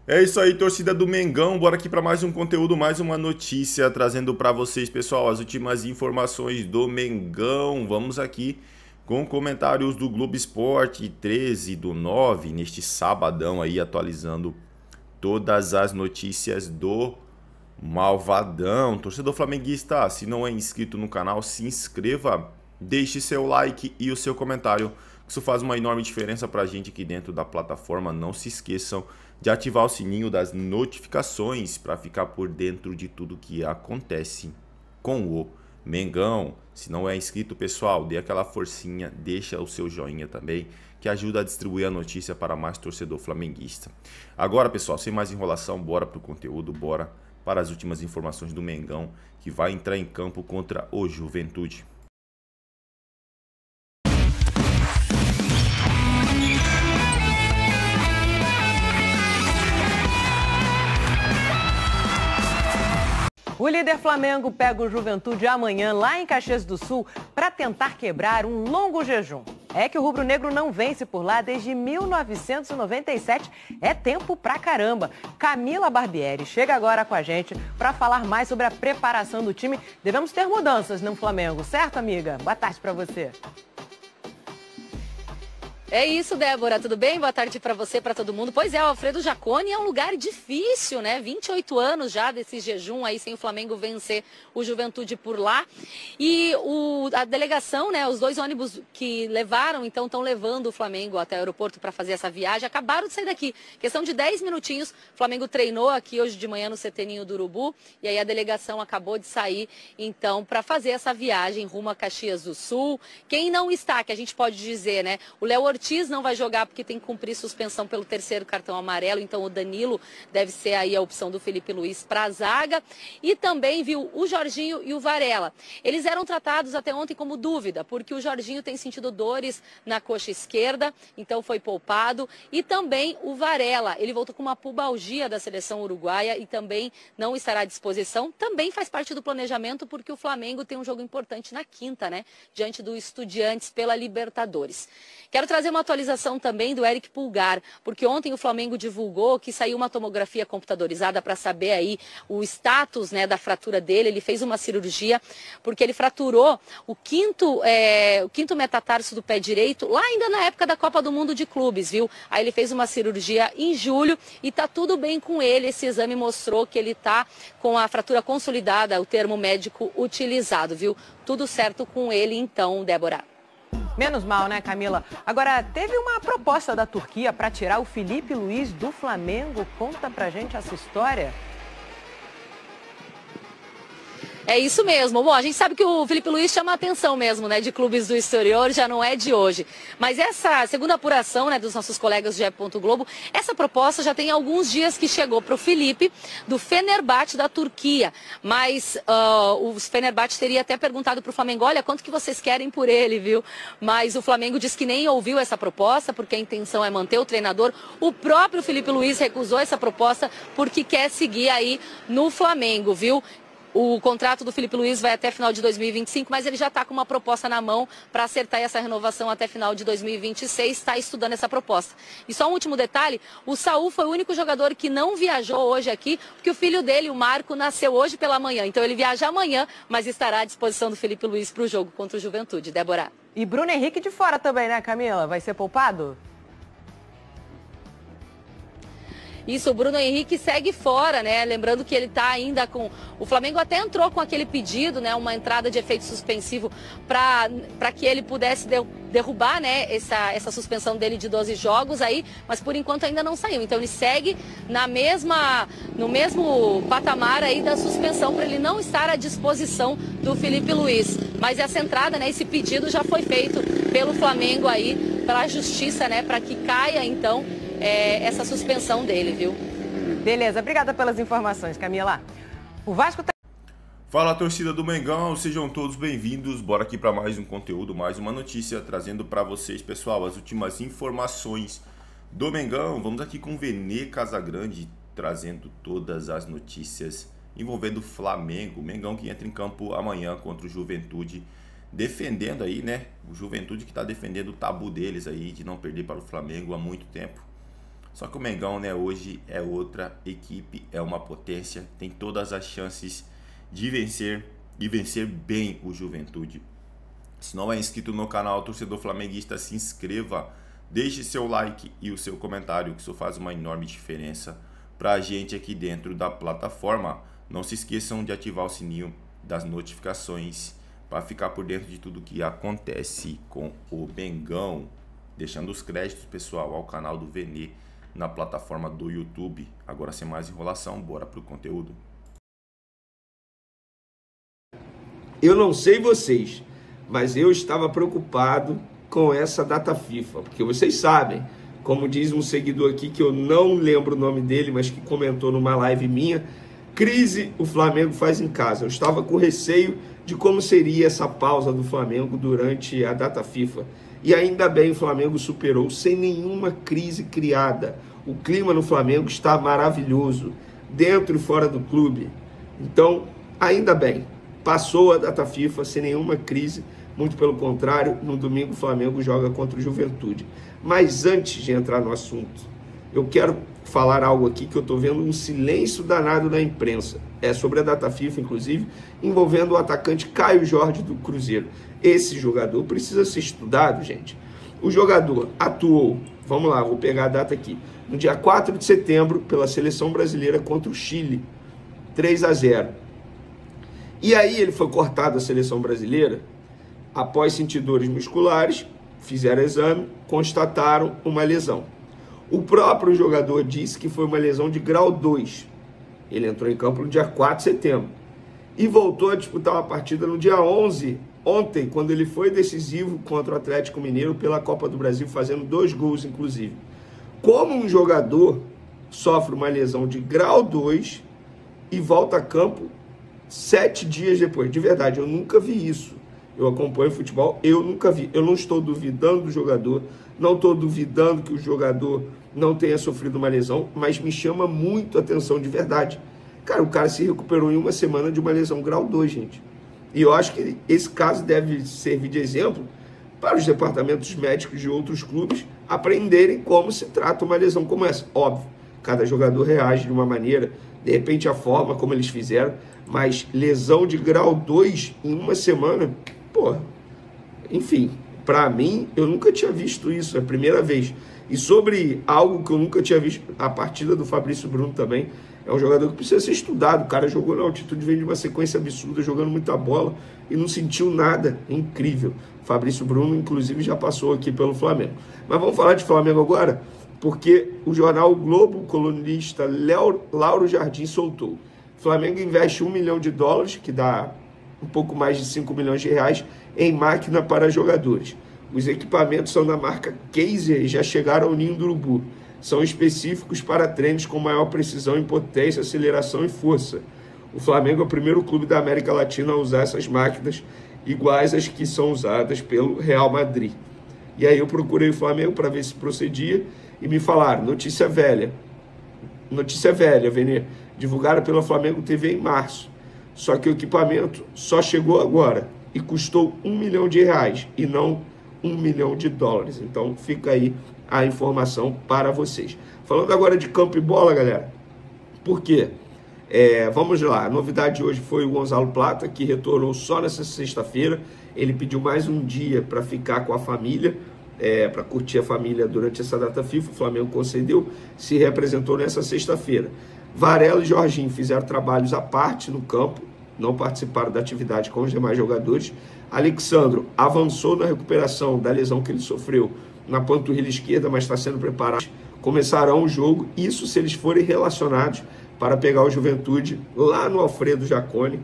É isso aí, torcida do Mengão. Bora aqui para mais um conteúdo, mais uma notícia, trazendo para vocês, pessoal, as últimas informações do Mengão. Vamos aqui com comentários do Globo Esporte 13/9, neste sabadão aí, atualizando todas as notícias do Malvadão. Torcedor flamenguista, se não é inscrito no canal, se inscreva, deixe seu like e o seu comentário. Isso faz uma enorme diferença para a gente aqui dentro da plataforma. Não se esqueçam de ativar o sininho das notificações para ficar por dentro de tudo que acontece com o Mengão. Se não é inscrito, pessoal, dê aquela forcinha, deixa o seu joinha também, que ajuda a distribuir a notícia para mais torcedor flamenguista. Agora, pessoal, sem mais enrolação, bora para o conteúdo, bora para as últimas informações do Mengão, que vai entrar em campo contra o Juventude. O líder Flamengo pega o Juventude amanhã lá em Caxias do Sul para tentar quebrar um longo jejum. É que o rubro-negro não vence por lá desde 1997. É tempo pra caramba. Camila Barbieri chega agora com a gente para falar mais sobre a preparação do time. Devemos ter mudanças no Flamengo, certo, amiga? Boa tarde para você. É isso, Débora, tudo bem? Boa tarde para você, para todo mundo. Pois é, o Alfredo Jaconi é um lugar difícil, né? 28 anos já desse jejum aí sem o Flamengo vencer o Juventude por lá. E a delegação, né, os dois ônibus que levaram, então estão levando o Flamengo até o aeroporto para fazer essa viagem, acabaram de sair daqui. Questão de 10 minutinhos, o Flamengo treinou aqui hoje de manhã no CT Ninho do Urubu e aí a delegação acabou de sair, então, para fazer essa viagem rumo a Caxias do Sul. Quem não está, que a gente pode dizer, né? O Léo Ortiz não vai jogar porque tem que cumprir suspensão pelo terceiro cartão amarelo, então o Danilo deve ser aí a opção do Felipe Luiz para a zaga. E também viu o Jorginho e o Varela. Eles eram tratados até ontem como dúvida, porque o Jorginho tem sentido dores na coxa esquerda, então foi poupado. E também o Varela, ele voltou com uma pubalgia da seleção uruguaia e também não estará à disposição. Também faz parte do planejamento porque o Flamengo tem um jogo importante na quinta, né? Diante do Estudiantes pela Libertadores. Quero trazer uma atualização também do Eric Pulgar, porque ontem o Flamengo divulgou que saiu uma tomografia computadorizada para saber aí o status, né, da fratura dele. Ele fez uma cirurgia porque ele fraturou o quinto metatarso do pé direito, lá ainda na época da Copa do Mundo de Clubes, viu? Aí ele fez uma cirurgia em julho e tá tudo bem com ele. Esse exame mostrou que ele tá com a fratura consolidada, o termo médico utilizado, viu? Tudo certo com ele então, Débora. Menos mal, né, Camila? Agora, teve uma proposta da Turquia para tirar o Felipe Luiz do Flamengo. Conta pra gente essa história. É isso mesmo. Bom, a gente sabe que o Felipe Luiz chama a atenção mesmo, né, de clubes do exterior, já não é de hoje. Mas essa segunda apuração, né, dos nossos colegas do GE. Globo, essa proposta já tem alguns dias que chegou para o Felipe do Fenerbahçe da Turquia. Mas o Fenerbahçe teria até perguntado para o Flamengo, olha, quanto que vocês querem por ele, viu? Mas o Flamengo diz que nem ouviu essa proposta, porque a intenção é manter o treinador. O próprio Felipe Luiz recusou essa proposta porque quer seguir aí no Flamengo, viu? O contrato do Felipe Luiz vai até final de 2025, mas ele já está com uma proposta na mão para acertar essa renovação até final de 2026, está estudando essa proposta. E só um último detalhe, o Saul foi o único jogador que não viajou hoje aqui, porque o filho dele, o Marco, nasceu hoje pela manhã. Então ele viaja amanhã, mas estará à disposição do Felipe Luiz para o jogo contra o Juventude. Débora. E Bruno Henrique de fora também, né, Camila? Vai ser poupado? Isso, o Bruno Henrique segue fora, né? Lembrando que ele está ainda com... O Flamengo até entrou com aquele pedido, né? Uma entrada de efeito suspensivo para que ele pudesse derrubar, né? Essa suspensão dele de 12 jogos aí, mas por enquanto ainda não saiu. Então ele segue no mesmo patamar aí da suspensão para ele não estar à disposição do Felipe Luiz. Mas essa entrada, né? Esse pedido já foi feito pelo Flamengo aí, pela Justiça, né? Para que caia então essa suspensão dele, viu? Beleza, obrigada pelas informações, Camila. O Vasco tá... Fala, torcida do Mengão, sejam todos bem-vindos. Bora aqui para mais um conteúdo, mais uma notícia, trazendo para vocês, pessoal, as últimas informações do Mengão. Vamos aqui com o Vene Casagrande, trazendo todas as notícias envolvendo o Flamengo. O Mengão que entra em campo amanhã contra o Juventude, defendendo aí, né? O Juventude que está defendendo o tabu deles aí de não perder para o Flamengo há muito tempo. Só que o Mengão, né, hoje é outra equipe, é uma potência, tem todas as chances de vencer e vencer bem o Juventude. Se não é inscrito no canal Torcedor Flamenguista, se inscreva, deixe seu like e o seu comentário, que isso faz uma enorme diferença para a gente aqui dentro da plataforma. Não se esqueçam de ativar o sininho das notificações para ficar por dentro de tudo que acontece com o Mengão. Deixando os créditos, pessoal, ao canal do Vene na plataforma do YouTube. Agora, sem mais enrolação, bora pro conteúdo. Eu não sei vocês, mas eu estava preocupado com essa data FIFA, porque vocês sabem, como diz um seguidor aqui, que eu não lembro o nome dele, mas que comentou numa live minha, crise o Flamengo faz em casa. Eu estava com receio de como seria essa pausa do Flamengo durante a data FIFA. E ainda bem, o Flamengo superou sem nenhuma crise criada. O clima no Flamengo está maravilhoso, dentro e fora do clube. Então, ainda bem, passou a data FIFA sem nenhuma crise. Muito pelo contrário, no domingo o Flamengo joga contra o Juventude. Mas antes de entrar no assunto, eu quero falar algo aqui que eu estou vendo um silêncio danado na imprensa. É sobre a data FIFA, inclusive, envolvendo o atacante Caio Jorge do Cruzeiro. Esse jogador precisa ser estudado, gente. O jogador atuou, vamos lá, vou pegar a data aqui, no dia 4 de setembro, pela Seleção Brasileira contra o Chile, 3-0. E aí ele foi cortado da Seleção Brasileira após sentir dores musculares, fizeram exame, constataram uma lesão. O próprio jogador disse que foi uma lesão de grau 2. Ele entrou em campo no dia 4 de setembro e voltou a disputar uma partida no dia 11, ontem, quando ele foi decisivo contra o Atlético Mineiro pela Copa do Brasil, fazendo 2 gols, inclusive. Como um jogador sofre uma lesão de grau 2 e volta a campo 7 dias depois? De verdade, eu nunca vi isso. Eu acompanho futebol, eu nunca vi. Eu não estou duvidando do jogador, não estou duvidando que o jogador não tenha sofrido uma lesão, mas me chama muito a atenção de verdade. Cara, o cara se recuperou em uma semana de uma lesão grau 2, gente. E eu acho que esse caso deve servir de exemplo para os departamentos médicos de outros clubes aprenderem como se trata uma lesão como essa. Óbvio, cada jogador reage de uma maneira, de repente a forma como eles fizeram, mas lesão de grau 2 em uma semana, pô, enfim, para mim, eu nunca tinha visto isso, é a primeira vez. E sobre algo que eu nunca tinha visto, a partida do Fabrício Bruno também, é um jogador que precisa ser estudado. O cara jogou na altitude, vem de uma sequência absurda, jogando muita bola e não sentiu nada. É incrível. Fabrício Bruno, inclusive, já passou aqui pelo Flamengo. Mas vamos falar de Flamengo agora, porque o jornal o Globo, o colunista Lauro Jardim soltou. O Flamengo investe $1 milhão, que dá um pouco mais de 5 milhões de reais, em máquina para jogadores. Os equipamentos são da marca Kaiser e já chegaram ao Ninho do Urubu. São específicos para treinos com maior precisão em potência, aceleração e força. O Flamengo é o primeiro clube da América Latina a usar essas máquinas, iguais às que são usadas pelo Real Madrid. E aí eu procurei o Flamengo para ver se procedia e me falaram, notícia velha, Vene, divulgada pela Flamengo TV em março. Só que o equipamento só chegou agora e custou $1 milhão e não $1 milhão. Então fica aí a informação para vocês. Falando agora de campo e bola, galera, por quê? Vamos lá, a novidade de hoje foi o Gonzalo Plata, que retornou só nessa sexta-feira. Ele pediu mais um dia para ficar com a família, para curtir a família durante essa data FIFA. O Flamengo concedeu, se representou nessa sexta-feira. Varela e Jorginho fizeram trabalhos à parte no campo, não participaram da atividade com os demais jogadores. Alexandro avançou na recuperação da lesão que ele sofreu na panturrilha esquerda, mas está sendo preparado. Começarão o jogo, isso se eles forem relacionados para pegar o Juventude lá no Alfredo Jaconi,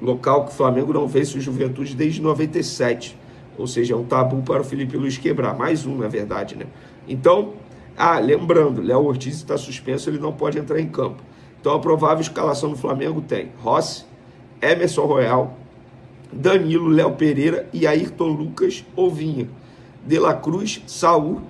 local que o Flamengo não vence o Juventude desde 97. Ou seja, é um tabu para o Felipe Luiz quebrar. Mais um, na verdade, né? Então, lembrando, Léo Ortiz está suspenso, ele não pode entrar em campo. Então, a provável escalação do Flamengo tem Rossi, Emerson Royal, Danilo, Léo Pereira e Ayrton Lucas ou Vinha. De la Cruz, Saul,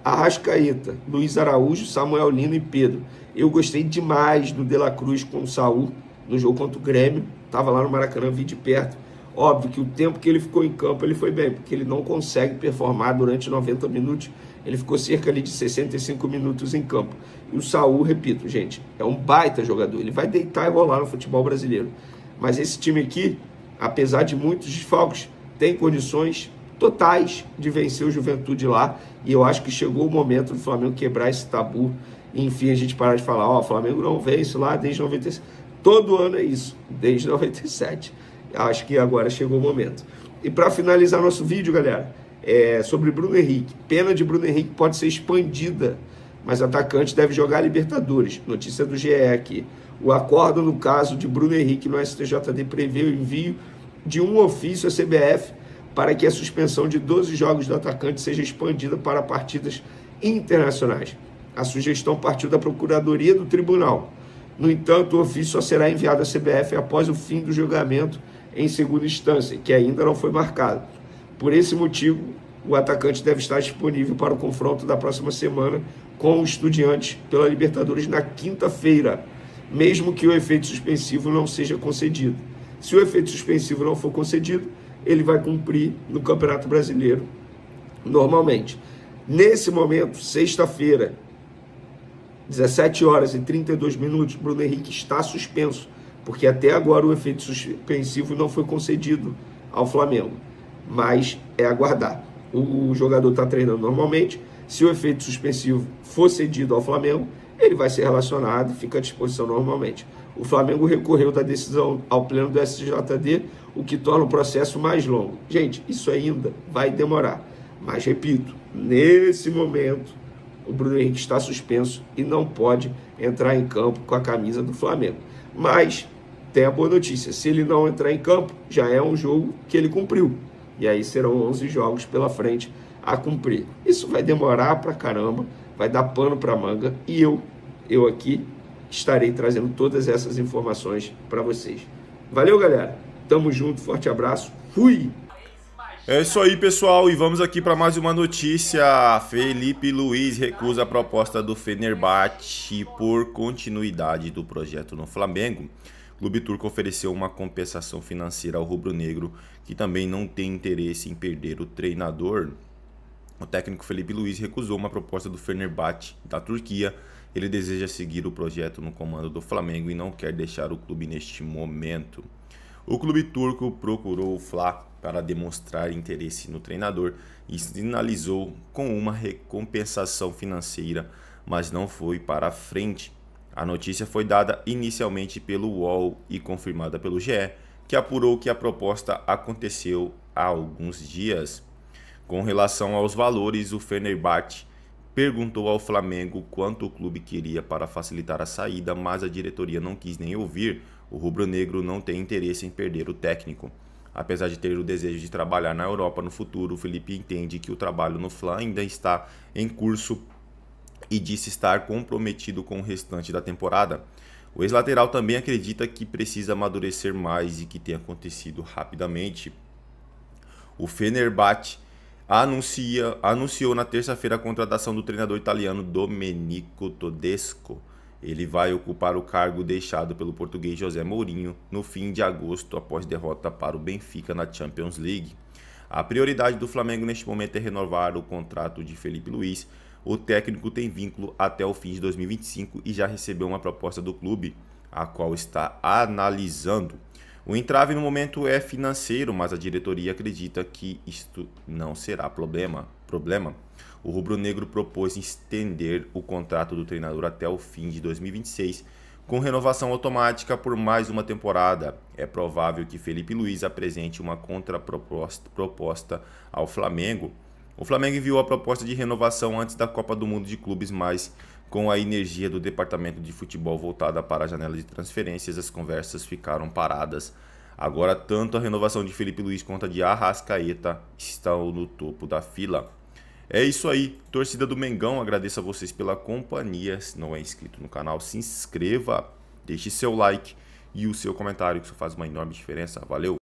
Arrascaeta, Luiz Araújo, Samuel Lino e Pedro. Eu gostei demais do De la Cruz com o Saul no jogo contra o Grêmio. Estava lá no Maracanã, vi de perto. Óbvio que o tempo que ele ficou em campo, ele foi bem, porque ele não consegue performar durante 90 minutos Ele ficou cerca ali de 65 minutos em campo. E o Saul, repito, gente, é um baita jogador. Ele vai deitar e rolar no futebol brasileiro. Mas esse time aqui, apesar de muitos desfalques, tem condições totais de vencer o Juventude lá. E eu acho que chegou o momento do Flamengo quebrar esse tabu. E, enfim, a gente parar de falar, ó, o Flamengo não vence lá desde 97. Todo ano é isso, desde 97. Acho que agora chegou o momento. E para finalizar nosso vídeo, galera, sobre Bruno Henrique. Pena de Bruno Henrique pode ser expandida, mas atacante deve jogar Libertadores. Notícia do GE aqui. O acordo no caso de Bruno Henrique no STJD prevê o envio de um ofício à CBF para que a suspensão de 12 jogos do atacante seja expandida para partidas internacionais. A sugestão partiu da Procuradoria do Tribunal. No entanto, o ofício só será enviado à CBF após o fim do julgamento em segunda instância, que ainda não foi marcado. Por esse motivo, o atacante deve estar disponível para o confronto da próxima semana com o Estudiantes pela Libertadores na quinta-feira, mesmo que o efeito suspensivo não seja concedido. Se o efeito suspensivo não for concedido, ele vai cumprir no Campeonato Brasileiro normalmente. Nesse momento, sexta-feira, 17 horas e 32 minutos, Bruno Henrique está suspenso, porque até agora o efeito suspensivo não foi concedido ao Flamengo. Mas é aguardar. O jogador está treinando normalmente. Se o efeito suspensivo for cedido ao Flamengo, ele vai ser relacionado e fica à disposição normalmente. O Flamengo recorreu da decisão ao pleno do STJD, o que torna o processo mais longo. Gente, isso ainda vai demorar. Mas, repito, nesse momento, o Bruno Henrique está suspenso e não pode entrar em campo com a camisa do Flamengo. Mas tem a boa notícia, se ele não entrar em campo, já é um jogo que ele cumpriu. E aí serão 11 jogos pela frente a cumprir. Isso vai demorar pra caramba, vai dar pano pra manga. E eu aqui estarei trazendo todas essas informações para vocês. Valeu, galera. Tamo junto, forte abraço. Fui! É isso aí, pessoal, e vamos aqui para mais uma notícia. Felipe Luiz recusa a proposta do Fenerbahçe por continuidade do projeto no Flamengo. O clube turco ofereceu uma compensação financeira ao rubro-negro, que também não tem interesse em perder o treinador. O técnico Felipe Luiz recusou uma proposta do Fenerbahçe da Turquia. Ele deseja seguir o projeto no comando do Flamengo e não quer deixar o clube neste momento. O clube turco procurou o Fla para demonstrar interesse no treinador e sinalizou com uma recompensação financeira, mas não foi para frente. A notícia foi dada inicialmente pelo UOL e confirmada pelo GE, que apurou que a proposta aconteceu há alguns dias. Com relação aos valores, o Fenerbahçe perguntou ao Flamengo quanto o clube queria para facilitar a saída, mas a diretoria não quis nem ouvir. O rubro-negro não tem interesse em perder o técnico. Apesar de ter o desejo de trabalhar na Europa no futuro, o Felipe entende que o trabalho no Fla ainda está em curso e disse estar comprometido com o restante da temporada. O ex-lateral também acredita que precisa amadurecer mais e que tem acontecido rapidamente. O Fenerbahçe anunciou na terça-feira a contratação do treinador italiano Domenico Tedesco. Ele vai ocupar o cargo deixado pelo português José Mourinho no fim de agosto, após derrota para o Benfica na Champions League. A prioridade do Flamengo neste momento é renovar o contrato de Felipe Luiz. O técnico tem vínculo até o fim de 2025 e já recebeu uma proposta do clube, a qual está analisando. O entrave no momento é financeiro, mas a diretoria acredita que isto não será problema. O rubro-negro propôs estender o contrato do treinador até o fim de 2026, com renovação automática por mais uma temporada. É provável que Felipe Luiz apresente uma contraproposta ao Flamengo. O Flamengo enviou a proposta de renovação antes da Copa do Mundo de Clubes, mas com a energia do departamento de futebol voltada para a janela de transferências, as conversas ficaram paradas. Agora, tanto a renovação de Felipe Luiz quanto a de Arrascaeta estão no topo da fila. É isso aí, torcida do Mengão, agradeço a vocês pela companhia. Se não é inscrito no canal, se inscreva, deixe seu like e o seu comentário, que isso faz uma enorme diferença. Valeu!